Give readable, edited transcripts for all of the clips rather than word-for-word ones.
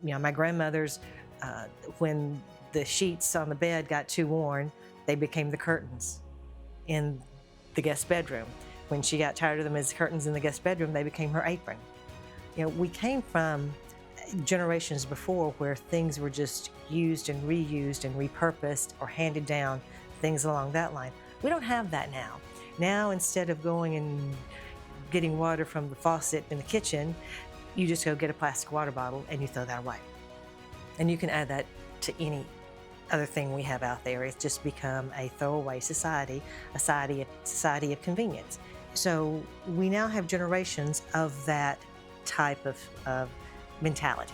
my grandmother's, when the sheets on the bed got too worn, they became the curtains in the guest bedroom. When she got tired of them as curtains in the guest bedroom, they became her apron. We came from generations before where things were just used and reused and repurposed or handed down, things along that line. We don't have that now. Now, instead of going and getting water from the faucet in the kitchen, you just go get a plastic water bottle and you throw that away. And you can add that to any other thing we have out there. It's just become a throwaway society, a society of convenience. So we now have generations of that type of mentality.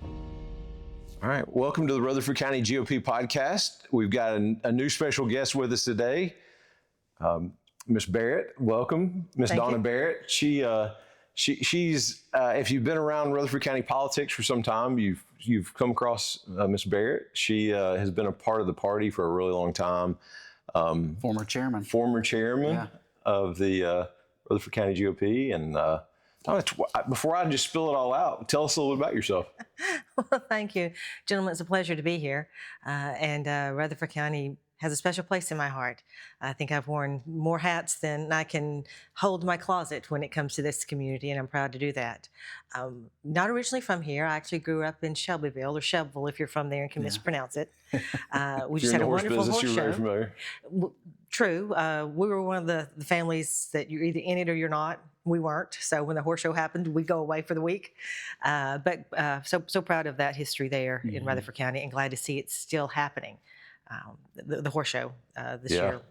All right, welcome to the Rutherford County GOP podcast. We've got a new special guest with us today, Miss Barrett. Welcome, Miss Donna Barrett. She's if you've been around Rutherford County politics for some time, you've come across Miss Barrett. She has been a part of the party for a really long time. Former chairman of the Rutherford County GOP. And before I just spill it all out, tell us a little bit about yourself. Well, thank you, gentlemen. It's a pleasure to be here. And Rutherford County has a special place in my heart. I think I've worn more hats than I can hold in my closet when it comes to this community, and I'm proud to do that. Not originally from here. I actually grew up in Shelbyville, or Shelbyville if you're from there and can mispronounce it. We just had a wonderful horse show. Very familiar. True. We were one of the families that you're either in it or you're not. We weren't. So when the horse show happened, we'd go away for the week. But so proud of that history there in Rutherford County, and glad to see it still happening. The horse show this year.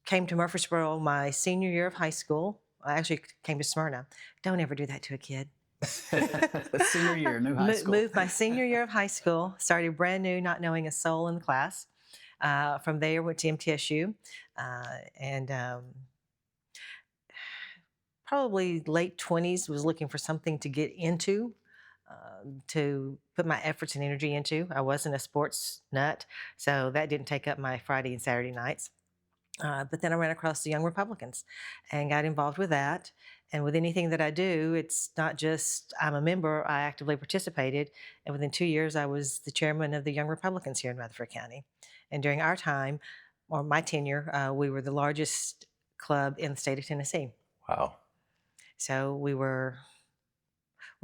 Came to Murfreesboro my senior year of high school. I actually came to Smyrna. Don't ever do that to a kid. Senior year, new high school. Moved my senior year of high school, started brand new, not knowing a soul in the class. From there, went to MTSU, and probably late 20s, was looking for something to get into, to put my efforts and energy into. I wasn't a sports nut, so that didn't take up my Friday and Saturday nights. But then I ran across the Young Republicans and got involved with that. And with anything that I do, it's not just I'm a member, I actively participated. And within 2 years, I was the chairman of the Young Republicans here in Rutherford County. And during our time, or my tenure, we were the largest club in the state of Tennessee. Wow. So we're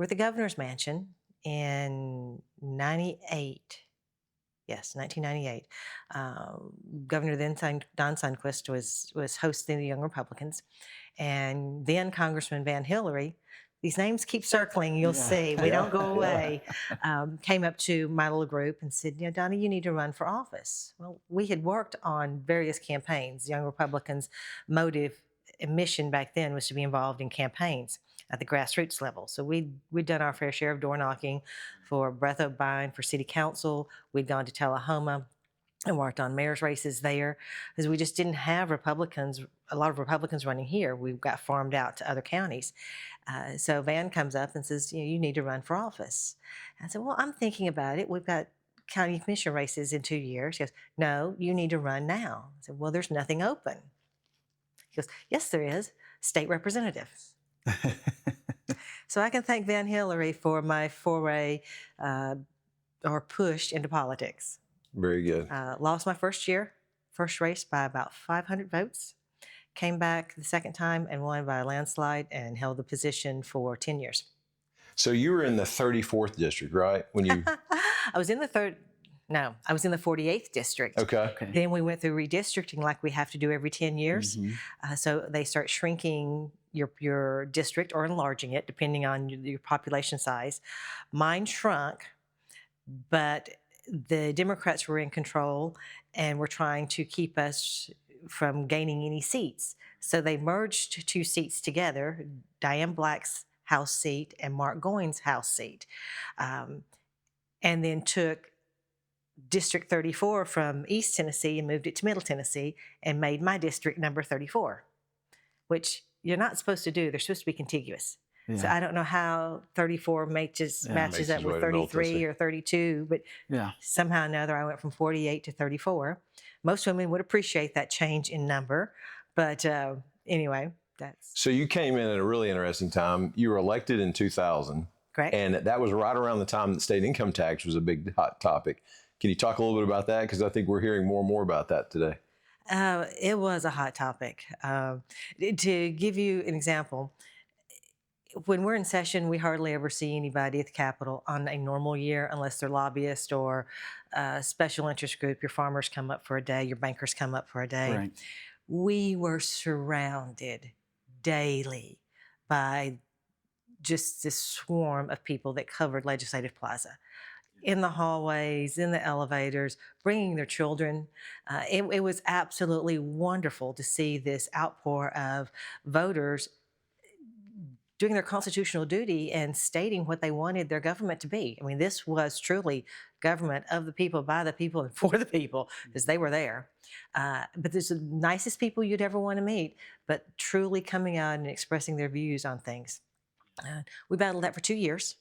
at the governor's mansion in 98. Yes, 1998. Governor then Don Sundquist was hosting the Young Republicans, and then Congressman Van Hillary. These names keep circling. You'll see. We don't go away. Came up to my little group and said, Donna, you need to run for office. Well, we had worked on various campaigns. Young Republicans' motive and mission back then was to be involved in campaigns at the grassroots level. So we'd done our fair share of door knocking for Breath of Bine for city council. We'd gone to Tullahoma and worked on mayor's races there, because we just didn't have a lot of Republicans running here. We got farmed out to other counties. So Van comes up and says, you need to run for office. I said, well, I'm thinking about it. We've got county commission races in 2 years. He goes, no, you need to run now. I said, well, there's nothing open. He goes, yes, there is, state representative. So I can thank Van Hillary for my foray or push into politics. Very good. Lost my first race by about 500 votes. Came back the second time and won by a landslide and held the position for 10 years. So you were in the 34th district, right? When you I was in the 48th district. Okay. Then we went through redistricting like we have to do every 10 years. So they start shrinking your district or enlarging it depending on your population size. Mine shrunk, but the Democrats were in control and were trying to keep us from gaining any seats. So they merged 2 seats together, Diane Black's House seat and Mark Goines' House seat, and then took District 34 from East Tennessee and moved it to Middle Tennessee and made my district number 34, which you're not supposed to do. They're supposed to be contiguous. Yeah. So I don't know how 34 matches up with 33 or 32, but somehow or another I went from 48 to 34. Most women would appreciate that change in number, but anyway, That's So you came in at a really interesting time. You were elected in 2000. correct. And that was right around the time that state income tax was a big hot topic. Can you talk a little bit about that? Because I think we're hearing more and more about that today. It was a hot topic. To give you an example, when we're in session, we hardly ever see anybody at the Capitol on a normal year unless they're lobbyists or a special interest group. Your farmers come up for a day, your bankers come up for a day. Right. We were surrounded daily by just this swarm of people that covered Legislative Plaza. In the hallways, in the elevators, bringing their children. It was absolutely wonderful to see this outpour of voters doing their constitutional duty and stating what they wanted their government to be. I mean, this was truly government of the people, by the people, and for the people, because they were there. But there's the nicest people you'd ever want to meet, but truly coming out and expressing their views on things. We battled that for 2 years.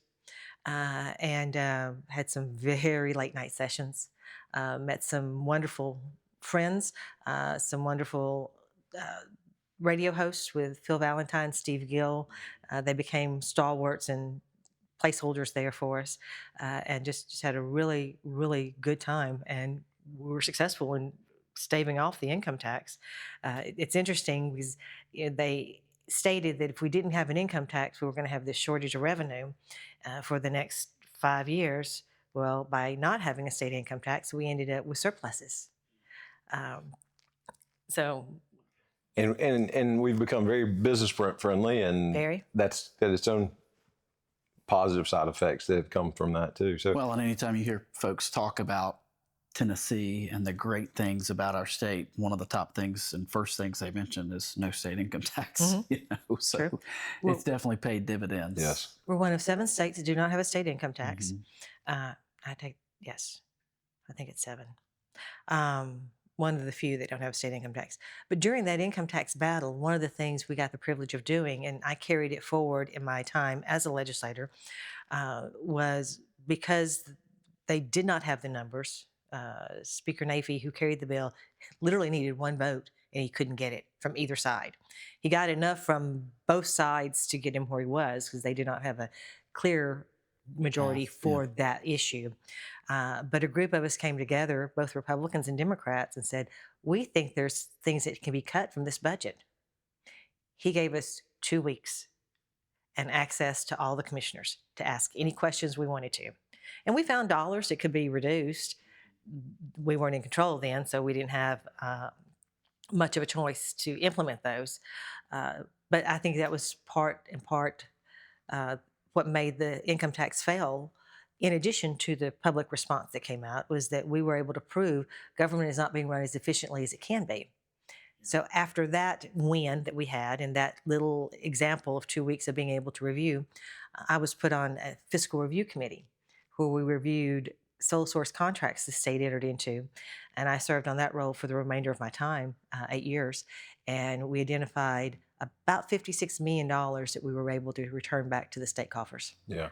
And had some very late night sessions, met some wonderful friends, some wonderful radio hosts with Phil Valentine, Steve Gill. They became stalwarts and placeholders there for us, and just had a really, really good time. And we were successful in staving off the income tax. It's interesting because they stated that if we didn't have an income tax, we were going to have this shortage of revenue for the next 5 years. Well, by not having a state income tax, we ended up with surpluses. And we've become very business friendly, and Very. that's got its own positive side effects that have come from that too. So Well, and anytime you hear folks talk about Tennessee and the great things about our state, one of the top things and first things they mention is no state income tax. Mm-hmm. So True. it's definitely paid dividends. yes, We're one of 7 states that do not have a state income tax. Mhm. I think it's 7. One of the few that don't have a state income tax. But during that income tax battle, one of the things we got the privilege of doing, and I carried it forward in my time as a legislator, was because they did not have the numbers. Speaker Nafee, who carried the bill, literally needed 1 vote, and he couldn't get it from either side. He got enough from both sides to get him where he was because they did not have a clear majority for that issue. But a group of us came together, both Republicans and Democrats, and said, we think there's things that can be cut from this budget. He gave us 2 weeks and access to all the commissioners to ask any questions we wanted to. And we found dollars that could be reduced. We weren't in control then, so we didn't have much of a choice to implement those. But I think that was part what made the income tax fail, in addition to the public response that came out, was that we were able to prove government is not being run as efficiently as it can be. So after that win that we had and that little example of 2 weeks of being able to review, I was put on a fiscal review committee where we reviewed sole source contracts the state entered into. And I served on that role for the remainder of my time, 8 years. And we identified about $56 million that we were able to return back to the state coffers. yeah.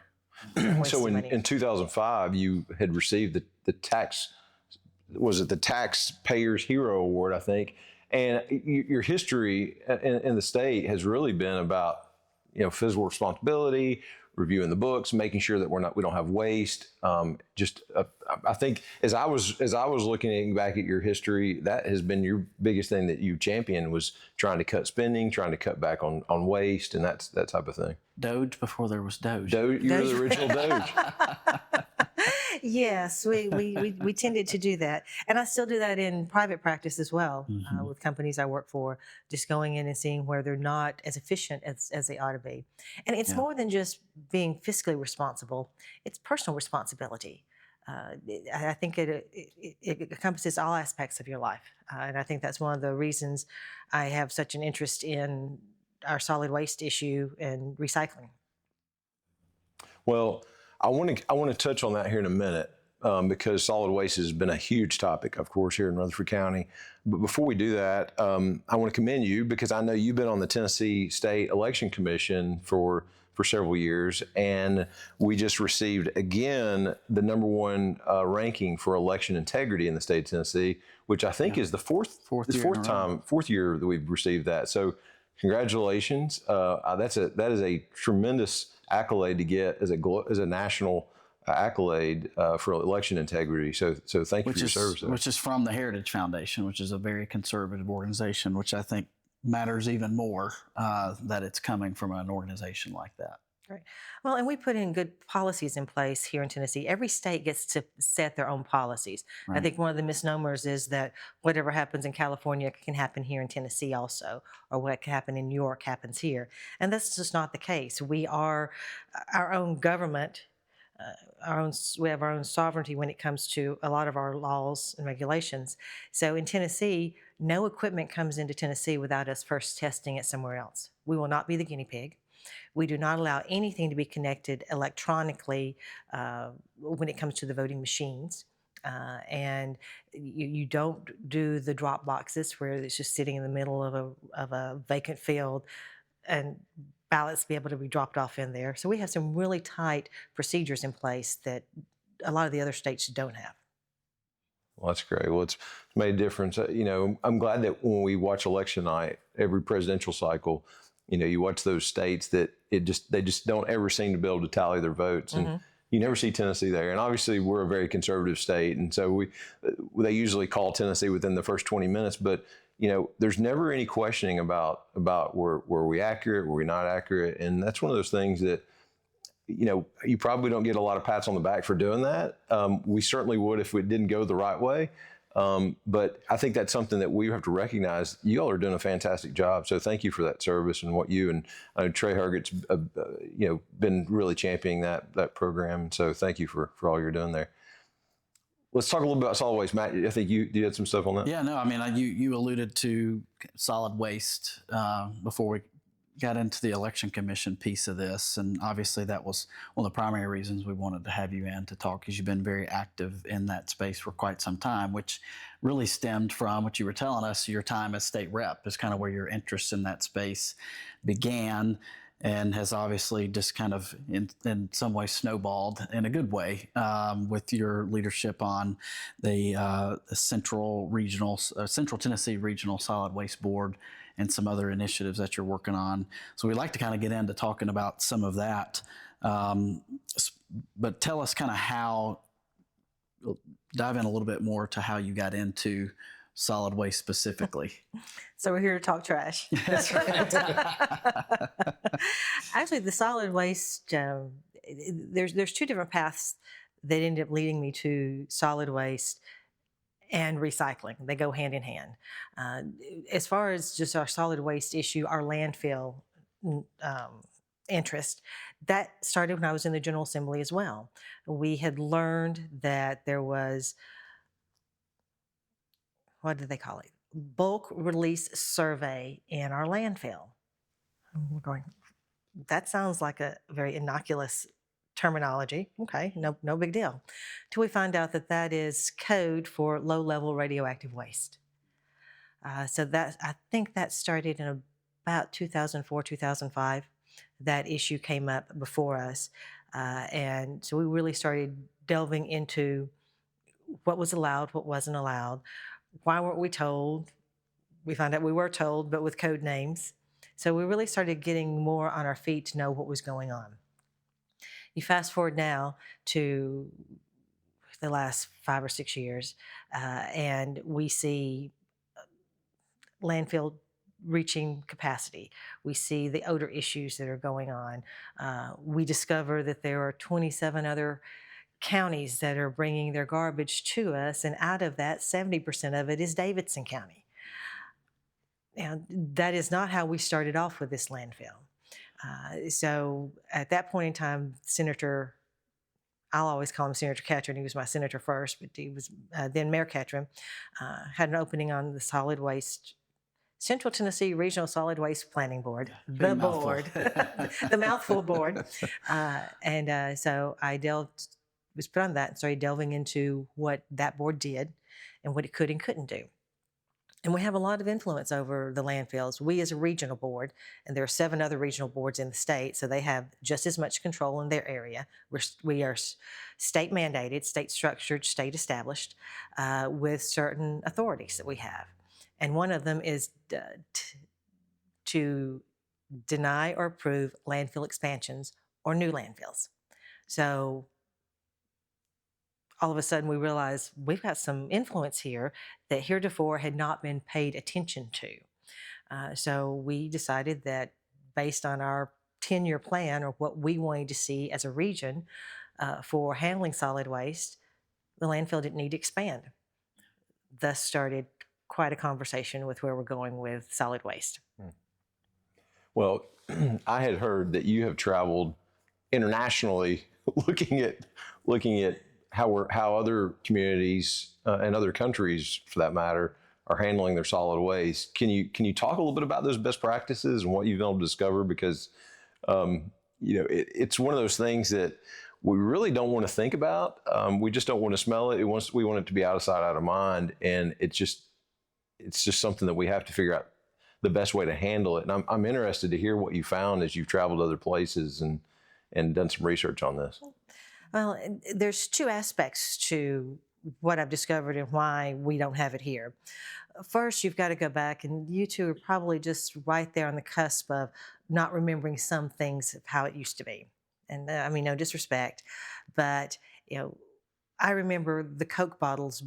Wasted So money. in 2005, you had received the tax, was it the Taxpayers Hero Award, I think? And your history in the state has really been about, fiscal responsibility, reviewing the books, making sure that we don't have waste. I think as I was looking back at your history, that has been your biggest thing that you championed, was trying to cut spending, trying to cut back on waste, and that type of thing. Doge before there was Doge. Doge, you were the original Doge. Yes, we tended to do that. And I still do that in private practice as well, with companies I work for, just going in and seeing where they're not as efficient as they ought to be. And it's more than just being fiscally responsible, it's personal responsibility. I think it encompasses all aspects of your life. And I think that's one of the reasons I have such an interest in our solid waste issue and recycling. Well, I want to touch on that here in a minute, because solid waste has been a huge topic, of course, here in Rutherford County. But before we do that, I want to commend you, because I know you've been on the Tennessee State Election Commission for several years, and we just received again the #1 ranking for election integrity in the state of Tennessee, which I think is the fourth year that we've received that. So congratulations. That is a tremendous accolade to get as a national accolade for election integrity. So thank you for your service there. Which is from the Heritage Foundation, which is a very conservative organization, which I think matters even more that it's coming from an organization like that. Right. Well, and we put in good policies in place here in Tennessee. Every state gets to set their own policies. Right. I think one of the misnomers is that whatever happens in California can happen here in Tennessee also, or what can happen in New York happens here. And that's just not the case. We are our own government. We have our own sovereignty when it comes to a lot of our laws and regulations. So in Tennessee, no equipment comes into Tennessee without us first testing it somewhere else. We will not be the guinea pig. We do not allow anything to be connected electronically when it comes to the voting machines. And you don't do the drop boxes where it's just sitting in the middle of a vacant field and ballots be able to be dropped off in there. So we have some really tight procedures in place that a lot of the other states don't have. Well, that's great. Well, it's made a difference. I'm glad that when we watch election night, every presidential cycle, you watch those states that they just don't ever seem to be able to tally their votes. And you never see Tennessee there. And obviously we're a very conservative state. And so they usually call Tennessee within the first 20 minutes, but there's never any questioning about were we accurate, were we not accurate? And that's one of those things that, you probably don't get a lot of pats on the back for doing that. We certainly would if it didn't go the right way. But I think that's something that we have to recognize. You all are doing a fantastic job. So thank you for that service and what you and Trey Herget's, been really championing that program. So thank you for all you're doing there. Let's talk a little bit about solid waste. Matt, I think you had some stuff on that. Yeah, no, I mean, you alluded to solid waste before we got into the election commission piece of this, and obviously that was one of the primary reasons we wanted to have you in to talk, because you've been very active in that space for quite some time, which really stemmed from what you were telling us. Your time as state rep is kind of where your interest in that space began, and has obviously just kind of in some way snowballed in a good way with your leadership on the Central Tennessee Regional Solid Waste Board and some other initiatives that you're working on. So we'd like to kind of get into talking about some of that. But tell us kind of dive in a little bit more to how you got into solid waste specifically. So we're here to talk trash. That's right. Actually, the solid waste, there's two different paths that ended up leading me to solid waste and recycling. They go hand in hand. As far as just our solid waste issue, our landfill interest, that started when I was in the General Assembly as well. We had learned that there was, what did they call it? Bulk release survey in our landfill. And we're going, that sounds like a very innocuous terminology. Okay, no big deal. Till we find out that is code for low-level radioactive waste. So I think that started in about 2004, 2005. That issue came up before us. And so we really started delving into what was allowed, what wasn't allowed. Why weren't we told? We found out we were told, but with code names. So we really started getting more on our feet to know what was going on. You fast forward now to the last 5 or 6 years, and we see landfill reaching capacity. We see the odor issues that are going on. We discover that there are 27 other counties that are bringing their garbage to us, and out of that, 70% of it is Davidson County. Now, that is not how we started off with this landfill. So at that point in time, I'll always call him Senator Catron, he was my senator first, but he was then Mayor Catron, had an opening on the solid waste, Central Tennessee Regional Solid Waste Planning Board, the board, the mouthful board. So I was put on that and started delving into what that board did and what it could and couldn't do. And we have a lot of influence over the landfills. We as a regional board, and there are 7 other regional boards in the state, so they have just as much control in their area. We are state mandated, state structured, state established, with certain authorities that we have. And one of them is to deny or approve landfill expansions or new landfills. So all of a sudden we realized we've got some influence here that heretofore had not been paid attention to. So we decided that based on our 10-year plan or what we wanted to see as a region for handling solid waste, the landfill didn't need to expand. Thus started quite a conversation with where we're going with solid waste. Well, I had heard that you have traveled internationally looking at how other communities and other countries, for that matter, are handling their solid waste. Can you talk a little bit about those best practices and what you've been able to discover? Because it's one of those things that we really don't want to think about. We just don't want to smell it. We want it to be out of sight, out of mind, and it's just something that we have to figure out the best way to handle it. And I'm interested to hear what you found as you've traveled to other places and done some research on this. Well, there's two aspects to what I've discovered and why we don't have it here. First, you've got to go back, and you two are probably just right there on the cusp of not remembering some things of how it used to be. And I mean, no disrespect, but I remember the Coke bottles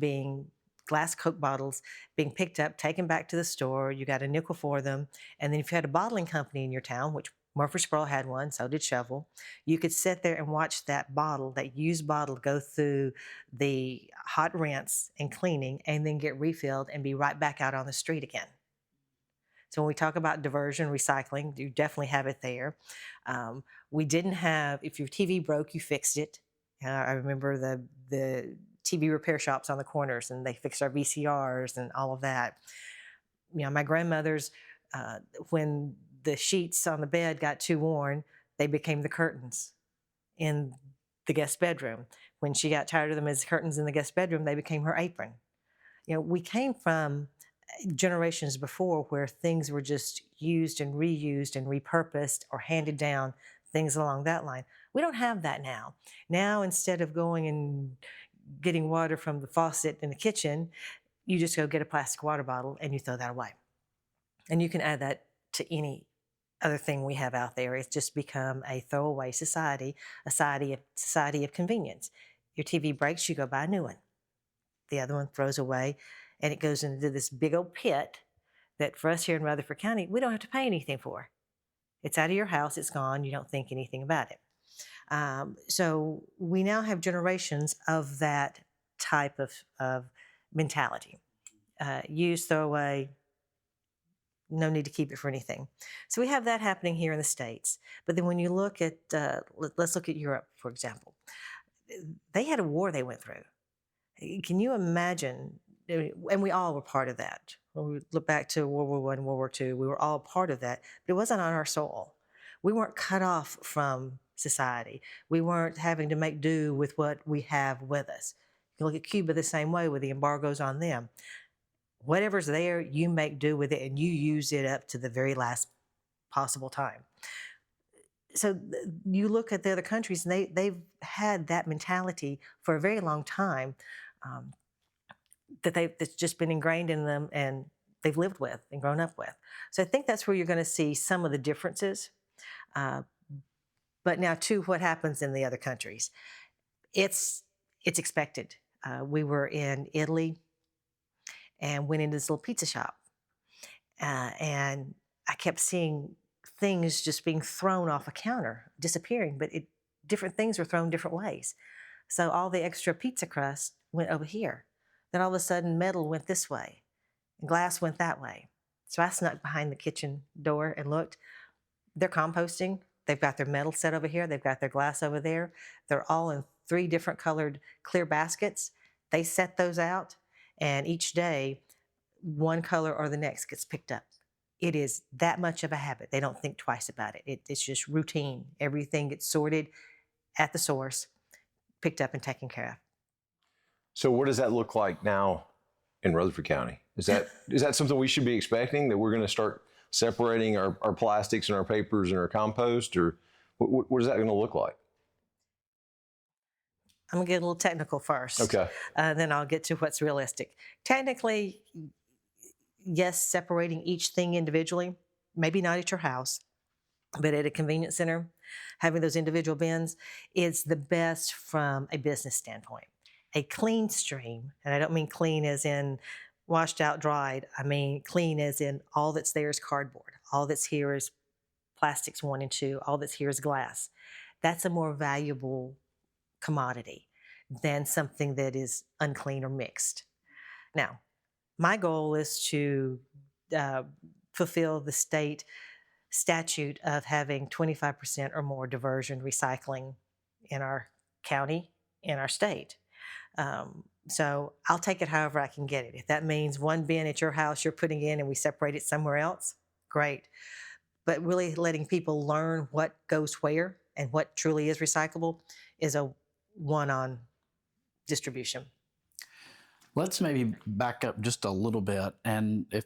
glass Coke bottles being picked up, taken back to the store. You got a nickel for them, and then if you had a bottling company in your town, which Murfreesboro had one, so did Shovel, you could sit there and watch that used bottle, go through the hot rinse and cleaning, and then get refilled and be right back out on the street again. So when we talk about diversion, recycling, you definitely have it there. We didn't have, if your TV broke, you fixed it. I remember the TV repair shops on the corners, and they fixed our VCRs and all of that. My grandmother's, when the sheets on the bed got too worn, they became the curtains in the guest bedroom. When she got tired of them as curtains in the guest bedroom, they became her apron. We came from generations before where things were just used and reused and repurposed or handed down, things along that line. We don't have that now. Now, instead of going and getting water from the faucet in the kitchen, you just go get a plastic water bottle and you throw that away. And you can add that to any other thing we have out there. It's just become a throwaway society, a society of convenience. Your TV breaks, you go buy a new one. The other one throws away, and it goes into this big old pit that for us here in Rutherford County, we don't have to pay anything for. It's out of your house, it's gone, you don't think anything about it. So we now have generations of that type of mentality. Use, throw away, no need to keep it for anything. So we have that happening here in the States. But then when you look at, let's look at Europe, for example. They had a war they went through. Can you imagine? And we all were part of that. When we look back to World War I and World War II, we were all part of that, but it wasn't on our soil. We weren't cut off from society. We weren't having to make do with what we have with us. You can look at Cuba the same way with the embargoes on them. Whatever's there, you make do with it and you use it up to the very last possible time. So you look at the other countries, and they've had that mentality for a very long time. That's just been ingrained in them and they've lived with and grown up with. So I think that's where you're going to see some of the differences. But now to what happens in the other countries. It's expected. We were in Italy and went into this little pizza shop. And I kept seeing things just being thrown off a counter, disappearing, but different things were thrown different ways. So all the extra pizza crust went over here. Then all of a sudden metal went this way and glass went that way. So I snuck behind the kitchen door and looked. They're composting. They've got their metal set over here. They've got their glass over there. They're all in 3 different colored clear baskets. They set those out, and each day one color or the next gets picked up. It is that much of a habit. They don't think twice about it. It's just routine. Everything gets sorted at the source, picked up and taken care of. So what does that look like now in Rutherford County? Is that something we should be expecting, that we're going to start separating our plastics and our papers and our compost, or what is that going to look like? I'm going to get a little technical first. Okay. Then I'll get to what's realistic. Technically, yes, separating each thing individually, maybe not at your house, but at a convenience center, having those individual bins is the best from a business standpoint. A clean stream, and I don't mean clean as in washed out, dried. I mean clean as in all that's there is cardboard. All that's here is plastics 1 and 2. All that's here is glass. That's a more valuable commodity than something that is unclean or mixed. Now, my goal is to fulfill the state statute of having 25% or more diversion recycling in our county, in our state. So I'll take it however I can get it. If that means one bin at your house you're putting in and we separate it somewhere else, great. But really letting people learn what goes where and what truly is recyclable is a one-on distribution. Let's maybe back up just a little bit, and if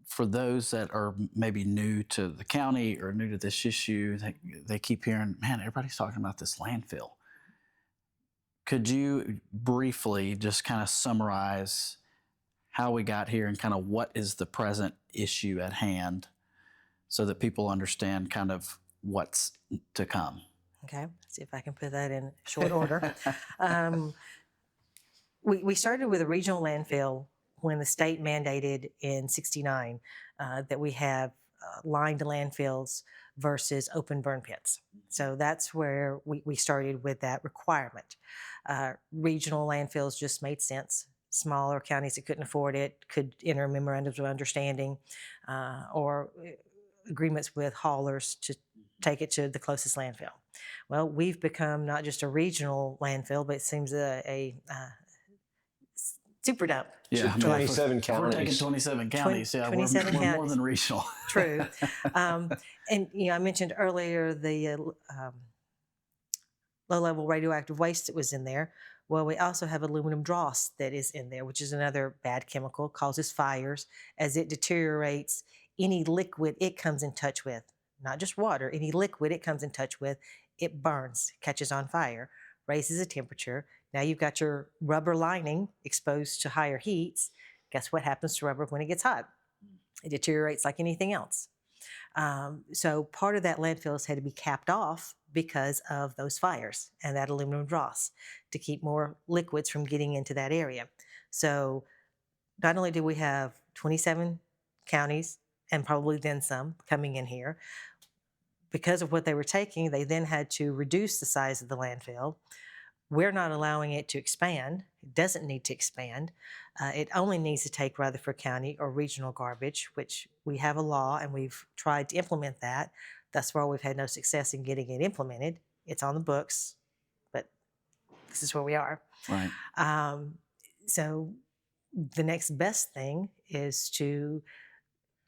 for those that are maybe new to the county or new to this issue, they keep hearing, man, everybody's talking about this landfill. Could you briefly just kind of summarize how we got here and kind of what is the present issue at hand so that people understand kind of what's to come? Okay, let's see if I can put that in short order. We started with a regional landfill when the state mandated in '69 that we have lined landfills versus open burn pits. So that's where we started with that requirement. Regional landfills just made sense. Smaller counties that couldn't afford it could enter memorandums of understanding or agreements with haulers to take it to the closest landfill. Well, we've become not just a regional landfill, but it seems a super dump. Yeah, 27 We're taking counties. 27 counties. Yeah, 27 we're more counties. than regional. True. And I mentioned earlier the low-level radioactive waste that was in there. Well, we also have aluminum dross that is in there, which is another bad chemical, causes fires as it deteriorates any liquid it comes in touch with. Not just water, any liquid it comes in touch with, it burns, catches on fire, raises the temperature. Now you've got your rubber lining exposed to higher heats. Guess what happens to rubber when it gets hot? It deteriorates like anything else. So part of that landfills had to be capped off because of those fires and that aluminum dross to keep more liquids from getting into that area. So not only do we have 27 counties and probably then some coming in here, because of what they were taking, they then had to reduce the size of the landfill. We're not allowing it to expand. It doesn't need to expand. It only needs to take Rutherford County or regional garbage, which we have a law and we've tried to implement that. Thus far, we've had no success in getting it implemented. It's on the books, but this is where we are. Right. So the next best thing is to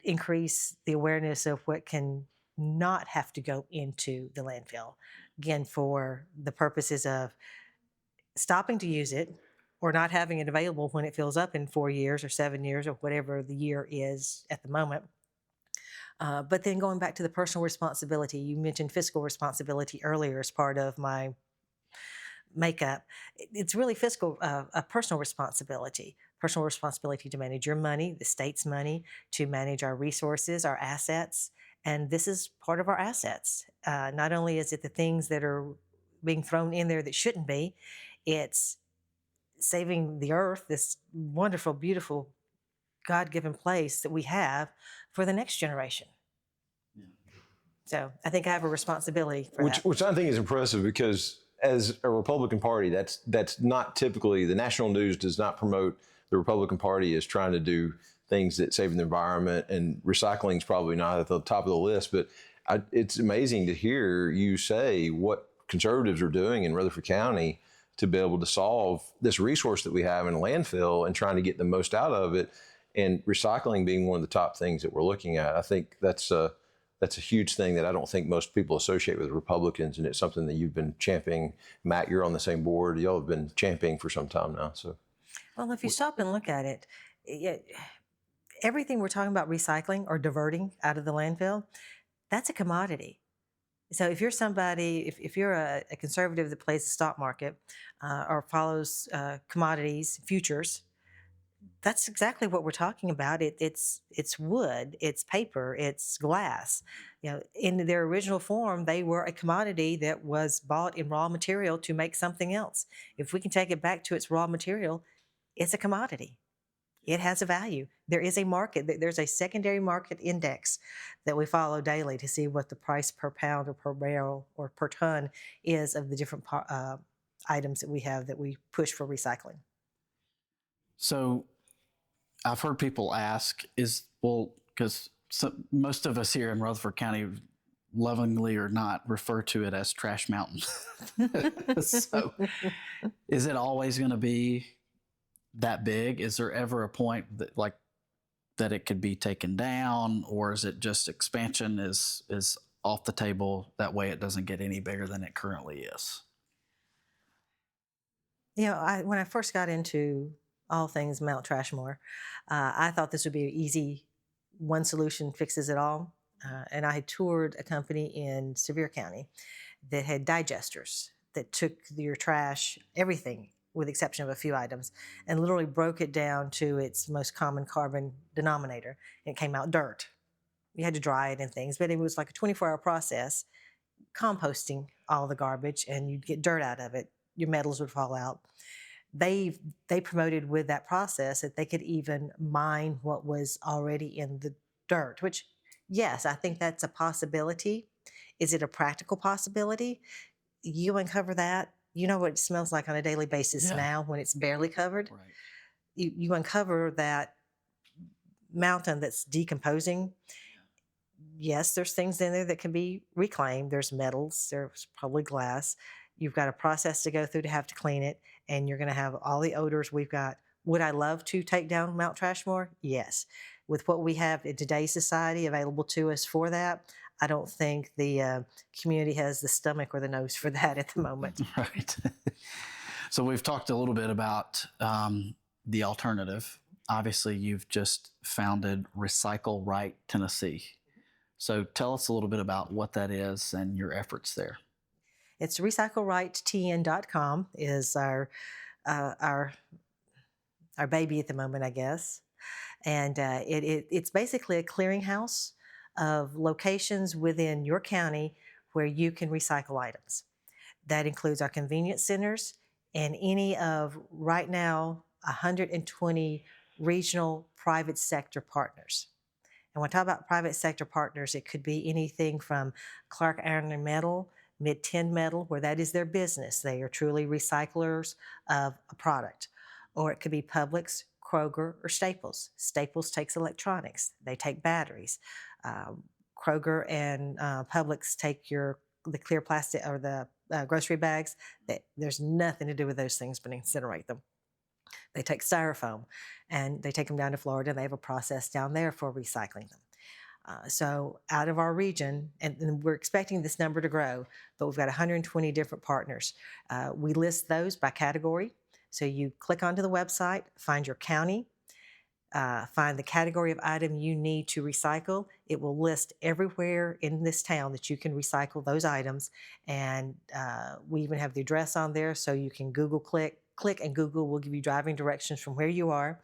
increase the awareness of what can not have to go into the landfill. Again, for the purposes of stopping to use it or not having it available when it fills up in 4 years or 7 years or whatever the year is at the moment. But then going back to the personal responsibility, you mentioned fiscal responsibility earlier as part of my makeup. It's really a personal responsibility to manage your money, the state's money, to manage our resources, our assets. And this is part of our assets. Not only is it the things that are being thrown in there that shouldn't be, it's saving the earth, this wonderful, beautiful, God-given place that we have for the next generation. Yeah. So I think I have a responsibility for that. Which I think is impressive because as a Republican Party, that's not typically, the national news does not promote the Republican Party as trying to do things that save the environment, and recycling is probably not at the top of the list, but it's amazing to hear you say what conservatives are doing in Rutherford County to be able to solve this resource that we have in a landfill and trying to get the most out of it, and recycling being one of the top things that we're looking at. I think that's a huge thing that I don't think most people associate with Republicans, and it's something that you've been championing. Matt, you're on the same board. Y'all have been championing for some time now. So, well, if you stop and look at it, everything we're talking about recycling or diverting out of the landfill, that's a commodity. So if you're somebody, if you're a conservative that plays the stock market or follows commodities, futures, That's exactly what we're talking about. It's wood, it's paper, it's glass. In their original form, they were a commodity that was bought in raw material to make something else. If we can take it back to its raw material, it's a commodity. It has a value. There is a market. There's a secondary market index that we follow daily to see what the price per pound or per barrel or per ton is of the different items that we have that we push for recycling. So I've heard people ask, because most of us here in Rutherford County, lovingly or not, refer to it as Trash Mountain. So is it always going to be that big? Is there ever a point that it could be taken down, or is it just expansion is off the table? That way it doesn't get any bigger than it currently is. When I first got into all things Mount Trashmore, I thought this would be an easy one solution fixes it all. And I had toured a company in Sevier County that had digesters that took your trash, everything with the exception of a few items, and literally broke it down to its most common carbon denominator. And it came out dirt. You had to dry it and things, but it was like a 24-hour process, composting all the garbage, and you'd get dirt out of it. Your metals would fall out. They promoted with that process that they could even mine what was already in the dirt, which, yes, I think that's a possibility. Is it a practical possibility? You uncover that. You know what it smells like on a daily basis now when it's barely covered. Right. You uncover that mountain that's decomposing. Yes, there's things in there that can be reclaimed. There's metals, there's probably glass. You've got a process to go through to have to clean it, and you're going to have all the odors we've got. Would I love to take down Mount Trashmore? Yes. With what we have in today's society available to us for that, I don't think the community has the stomach or the nose for that at the moment. Right. So we've talked a little bit about the alternative. Obviously, you've just founded Recycle Right Tennessee. So tell us a little bit about what that is and your efforts there. It's recyclerightTN.com is our baby at the moment, I guess. And it's basically a clearinghouse of locations within your county where you can recycle items. That includes our convenience centers and any of, right now, 120 regional private sector partners. And when I talk about private sector partners, it could be anything from Clark Iron and Metal, Mid-10 Metal, where that is their business. They are truly recyclers of a product. Or it could be Publix, Kroger, or Staples. Staples takes electronics. They take batteries. Kroger and Publix take the clear plastic or the grocery bags. There's nothing to do with those things but incinerate them. They take styrofoam and they take them down to Florida, and they have a process down there for recycling them. So out of our region, and we're expecting this number to grow, but we've got 120 different partners. We list those by category. So you click onto the website, find your county, find the category of item you need to recycle. It will list everywhere in this town that you can recycle those items. And we even have the address on there, so you can click, and Google will give you driving directions from where you are.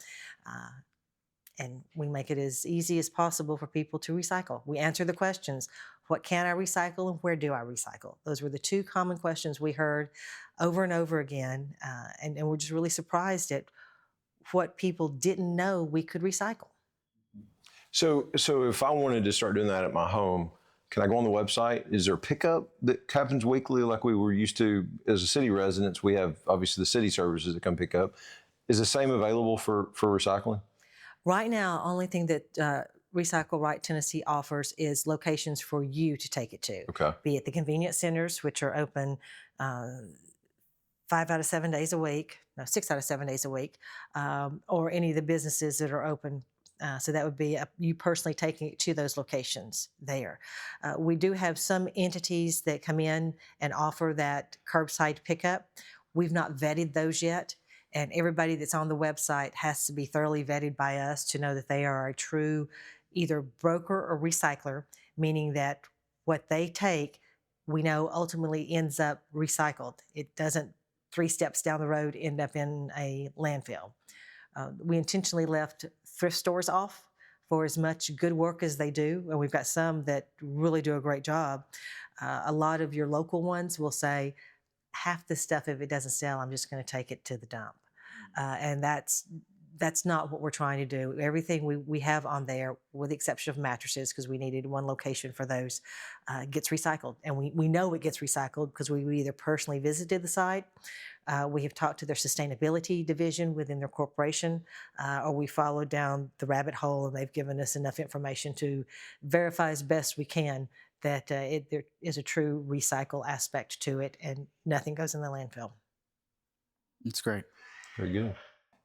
And we make it as easy as possible for people to recycle. We answer the questions: what can I recycle and where do I recycle? Those were the two common questions we heard over and over again. And we're just really surprised at what people didn't know we could recycle. So if I wanted to start doing that at my home, can I go on the website? Is there pickup that happens weekly like we were used to as a city residents? We have obviously the city services that come pick up. Is the same available for recycling? Right now, only thing that Recycle Right Tennessee offers is locations for you to take it to. Okay. Be it the convenience centers, which are open 5 out of 7 days a week, no, 6 out of 7 days a week, or any of the businesses that are open. So that would be you personally taking it to those locations there. We do have some entities that come in and offer that curbside pickup. We've not vetted those yet. And everybody that's on the website has to be thoroughly vetted by us to know that they are a true either broker or recycler, meaning that what they take, we know ultimately ends up recycled. It doesn't 3 steps down the road end up in a landfill. We intentionally left thrift stores off for as much good work as they do, and we've got some that really do a great job. A lot of your local ones will say, half the stuff, if it doesn't sell, I'm just going to take it to the dump. And that's not what we're trying to do. Everything we have on there, with the exception of mattresses, because we needed one location for those, gets recycled. And we know it gets recycled because we either personally visited the site, we have talked to their sustainability division within their corporation, or we followed down the rabbit hole and they've given us enough information to verify as best we can that there is a true recycle aspect to it and nothing goes in the landfill. That's great. Very good.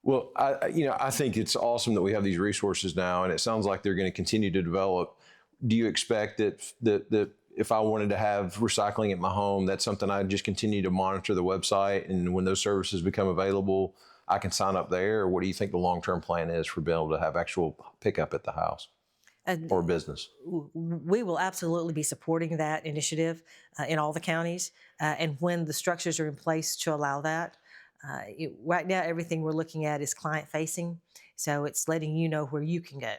Well, I think it's awesome that we have these resources now, and it sounds like they're going to continue to develop. Do you expect that if I wanted to have recycling at my home, that's something I just continue to monitor the website, and when those services become available, I can sign up there? Or what do you think the long-term plan is for being able to have actual pickup at the house or business? We will absolutely be supporting that initiative in all the counties, and when the structures are in place to allow that. Right now, everything we're looking at is client-facing, so it's letting you know where you can go.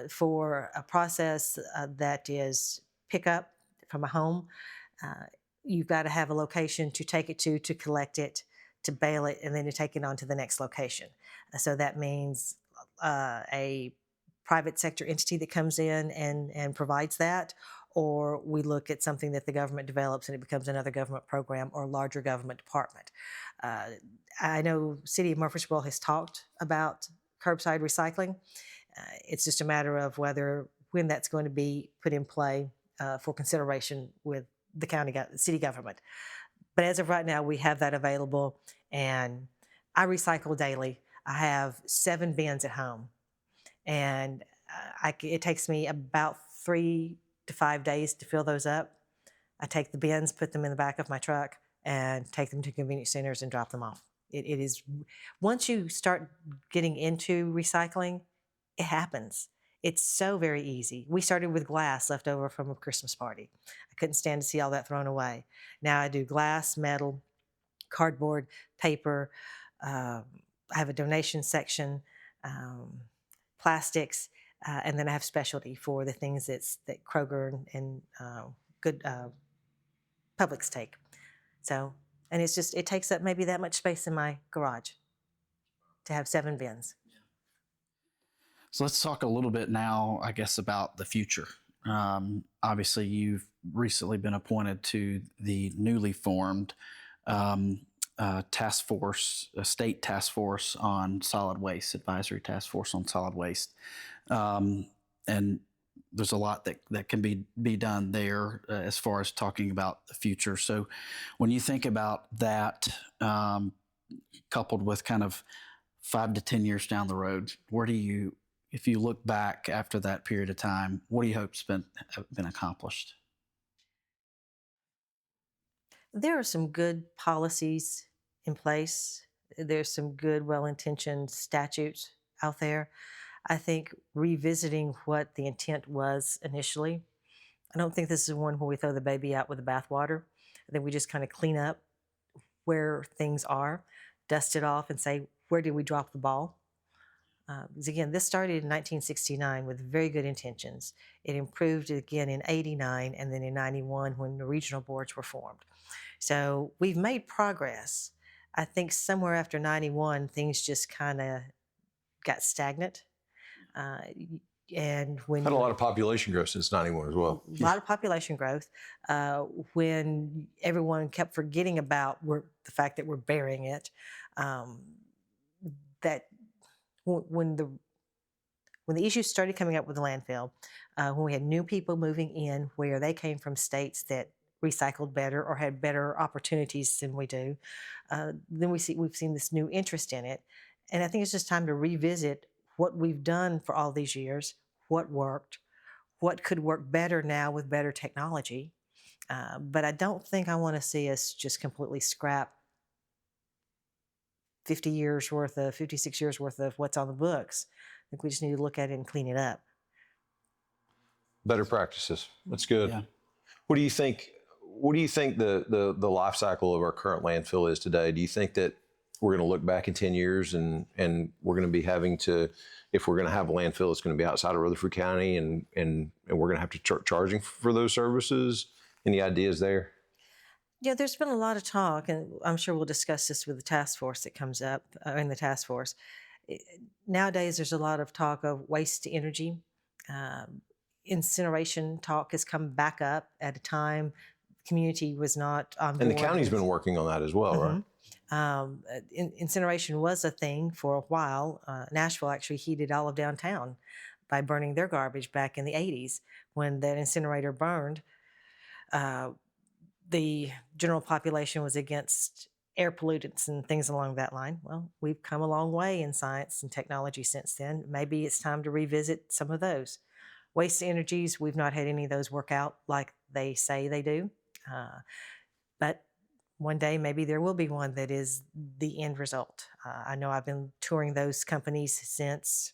For a process that is pick up from a home, you've got to have a location to take it to collect it, to bail it, and then to take it on to the next location. So that means a private sector entity that comes in and provides that, or we look at something that the government develops and it becomes another government program or a larger government department. I know City of Murfreesboro has talked about curbside recycling. It's just a matter of when that's going to be put in play for consideration with the city government. But as of right now, we have that available, and I recycle daily. I have 7 bins at home, and it takes me about 3 to 5 days to fill those up. I take the bins, put them in the back of my truck, and take them to convenience centers and drop them off. It is, once you start getting into recycling, it happens. It's so very easy. We started with glass left over from a Christmas party. I couldn't stand to see all that thrown away. Now I do glass, metal, cardboard, paper. I have a donation section, plastics, and then I have specialty for the things that Kroger and good Publix take. So, and it takes up maybe that much space in my garage to have 7 bins. So let's talk a little bit now, I guess, about the future. Obviously, you've recently been appointed to the newly formed task force, a state task force on solid waste, advisory task force on solid waste. And there's a lot that can be done there as far as talking about the future. So when you think about that, coupled with kind of 5 to 10 years down the road, if you look back after that period of time, what do you hope's been accomplished? There are some good policies in place. There's some good, well-intentioned statutes out there. I think revisiting what the intent was initially, I don't think this is one where we throw the baby out with the bathwater. I think we just kind of clean up where things are, dust it off, and say, where did we drop the ball? Because again, this started in 1969 with very good intentions. It improved again in 89 and then in 91 when the regional boards were formed. So we've made progress. I think somewhere after 91, things just kind of got stagnant. And when Had a lot of population growth since 91 as well. a lot of population growth, when everyone kept forgetting about the fact that we're burying it, that when the issues started coming up with the landfill, when we had new people moving in where they came from states that recycled better or had better opportunities than we do, then we've seen this new interest in it. And I think it's just time to revisit what we've done for all these years, what worked, what could work better now with better technology. But I don't think I want to see us just completely scrap 56 years worth of what's on the books. I think we just need to look at it and clean it up. Better practices. That's good. Yeah. What do you think the life cycle of our current landfill is today? Do you think that we're going to look back in 10 years and we're going to be having to, if we're going to have a landfill, it's going to be outside of Rutherford County and we're going to have to start charging for those services? Any ideas there? Yeah, there's been a lot of talk, and I'm sure we'll discuss this with the task force that comes up in the task force. I- Nowadays, there's a lot of talk of waste to energy. Incineration talk has come back up at a time the community was not on board. And the county's with. been working on that as well, right? Incineration was a thing for a while. Nashville actually heated all of downtown by burning their garbage back in the 80s. When that incinerator burned, the general population was against air pollutants and things along that line. Well, we've come a long way in science and technology since then. Maybe it's time to revisit some of those. Waste energies, we've not had any of those work out like they say they do. But one day, maybe there will be one that is the end result. I know I've been touring those companies since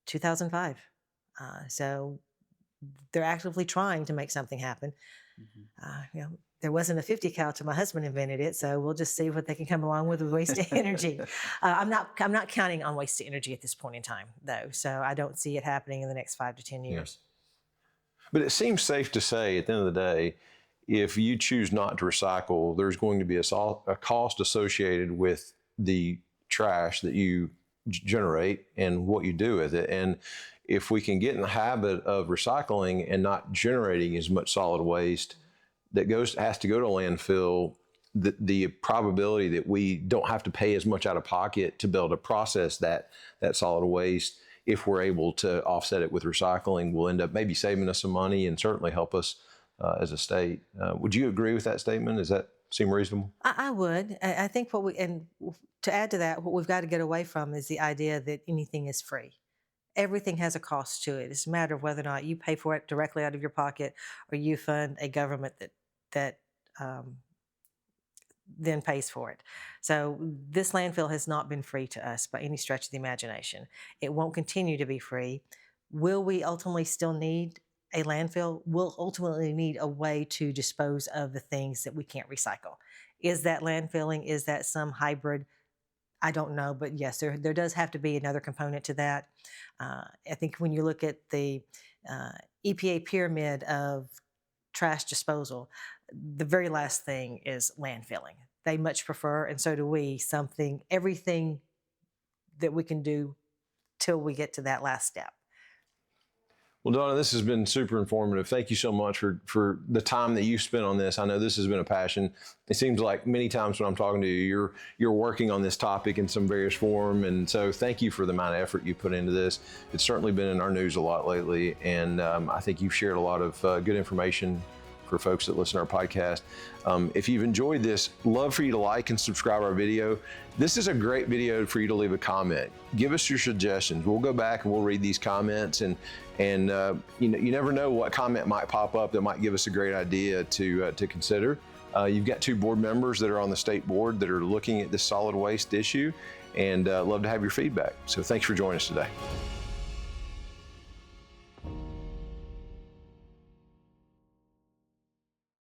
2005. So they're actively trying to make something happen. There wasn't a 50 cal till my husband invented it, so we'll just see what they can come along with waste to energy. I'm not counting on waste to energy at this point in time, though, so I don't see it happening in the next 5 to 10 years. But it seems safe to say, at the end of the day, if you choose not to recycle, there's going to be a cost associated with the trash that you generate and what you do with it. And if we can get in the habit of recycling and not generating as much solid waste that has to go to landfill, the probability that we don't have to pay as much out of pocket to be able to process that solid waste, if we're able to offset it with recycling, will end up maybe saving us some money and certainly help us as a state. Would you agree with that statement? Does that seem reasonable? I would. I think and to add to that, what we've got to get away from is the idea that anything is free. Everything has a cost to it. It's a matter of whether or not you pay for it directly out of your pocket or you fund a government that then pays for it. So this landfill has not been free to us by any stretch of the imagination. It won't continue to be free. Will we ultimately still need a landfill? We'll ultimately need a way to dispose of the things that we can't recycle. Is that landfilling? Is that some hybrid? I don't know, but yes, there does have to be another component to that. I think when you look at the EPA pyramid of trash disposal, the very last thing is landfilling. They much prefer, and so do we, everything that we can do till we get to that last step. Well, Donna, this has been super informative. Thank you so much for the time that you spent on this. I know this has been a passion. It seems like many times when I'm talking to you, you're working on this topic in some various form. And so thank you for the amount of effort you put into this. It's certainly been in our news a lot lately. And I think you've shared a lot of good information for folks that listen to our podcast. If you've enjoyed this, love for you to like and subscribe our video. This is a great video for you to leave a comment. Give us your suggestions. We'll go back and we'll read these comments, and you never know what comment might pop up that might give us a great idea to consider. You've got 2 board members that are on the state board that are looking at this solid waste issue, and love to have your feedback. So thanks for joining us today.